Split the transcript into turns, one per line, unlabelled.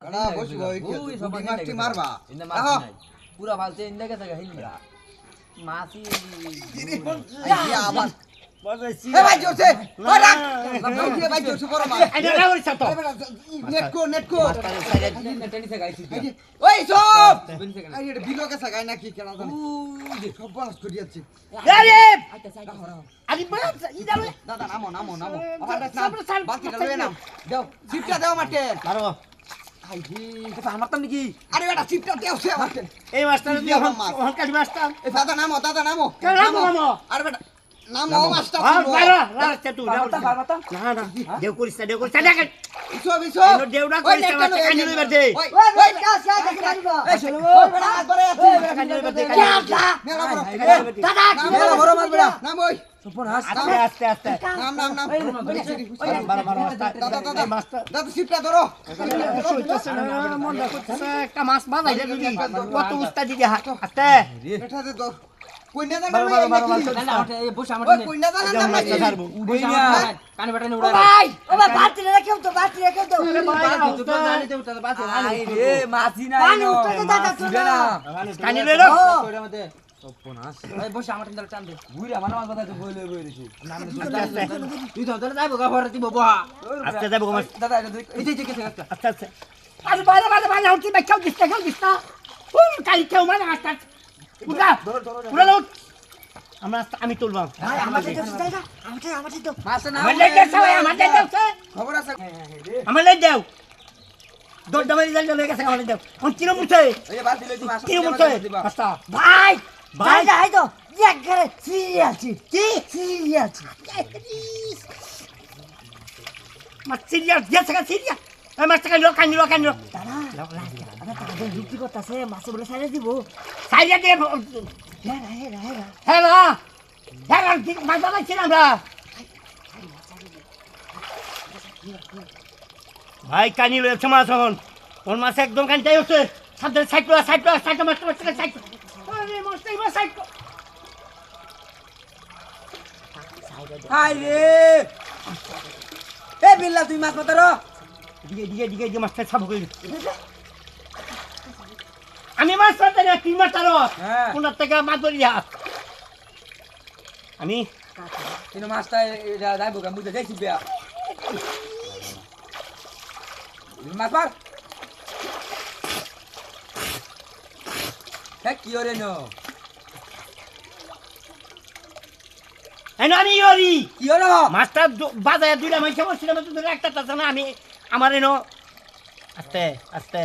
কড়া বসবো ওই সব মাছটি মারবা দেখো
পুরা ফালছে ইন্দা গেছে হিন্দা মাছি
আবার এ ভাই জোরছে ওই রাখ লাফাই ভাই জোরছে বড় মাছ
আইনা রাউরি সাতো
নেটকো
টেনিসে গাইছি
ওই সব আই এটা বিলো কে সাগাই নাকি কেনা জানি সব বাস করে যাচ্ছে
আরে
আচ্ছা সাইড
আরে বাস ইদালে
দাদা নামো আবার নাম বাকি লয়ে নাম দাও সিপটা দাও মারতে
মারো
আই জি
এটা মারতাম নাকি
আরে বেটা সিপটা দাও সে মারতে
এই মাস্টার দিয়ে হন কালি মাস্টার
এ দাদা নামো
নামো
আরে বেটা নামো মাস্টার
মারো রাস্তা তুই
মারতাম
না দেও করিস দেখ
বিশো
দেউড়া করিস মাস্টার কানি লইবার দে
ওই কাজ দেখে মারিবা এই চলো ওই বেটা আরে
কানি লইবার দে
মেলা বড়
দাদা
মেলা বড় মাছ বেটা নাম ওই
আস্তে
নাম
মারো মাস্টার
দাদা সিপটা ধরো
মনটা করতেছে একটা মাছ বাজাই দে দিদি কত উস্তাদ দিদি আস্তে
এটা দে তো কইনা জানা
বসে আমার
ওই কইনা জানা না
মাছটা ছাড়বো
উড়াই না কানে বাটানে উড়াই
ও ভাই বাতি রেখেও তো
আই রে মাছি নাই
পানি উঠতে দাদা তো না
কানি লইলো
কইরা মতে সপনাস ভাই বসে আমার ঠান্ডা টান দে বুইরা মানে মাছ বাজাতে বইলে বইরেছি তুই তো তোরা যাইবো গাফার দিব বহা
আস্তে যাবো মাছ
দাদা এই যে কে একটা
আস্তে আরে বারে উঠি বা কেউ দিস না ফুল কালি কেউ মানে আস্তে পুরা লোক আমি তুলবাম
ভাই আমাকে তো দাদা আমাকে তো
মাছ না
আমার লেট দাও আমার লেট দাও
খবর আছে
আমার লেট দাও দৌড় দামারি জাল চলে গেছে আমার লেট দাও কোন কিলো মুছে
এই যে বালতি লইছি মাছ
কিলো মুছে আস্তা
ভাই
ভাই
ভাই যাই তো এক ঘরে সিরিয়াল
মাছ সিরিয়াস গেছে সিরিয়াস এই মাছটা কানি লো
দাদা আরে তাদের বিক্রি করতেছে মাছে বলে সাইরে দিব
সাইয়া দে
হেরা
হ্যাঁ মাছ বানাইছি আমরা ভাই কানি লয়েছে মাছ এখন ওর মাছ একদম কানিটাই হচ্ছে সাবধানে সাইড মাছটা আরে মাছটা এবার সাইড
হাই রে এ বিল্লা তুই মাছ মাতারো
দিকে মাছটা সাবু করি আমি মাছ মারতে না তুই মারতারো
হ্যাঁ
কোনার থেকে মাছ ধরি আমি
কিন্তু মাছটা যাইবো গা মুজে যাইছি বিয়া মাছ মার হ্যাঁ কি ওরে নো
আমি ইয়রি
কি ওরে
মাছটা বাজায় দুইটা মাছ বসছিলাম একটা না আমি আমার এনো আস্তে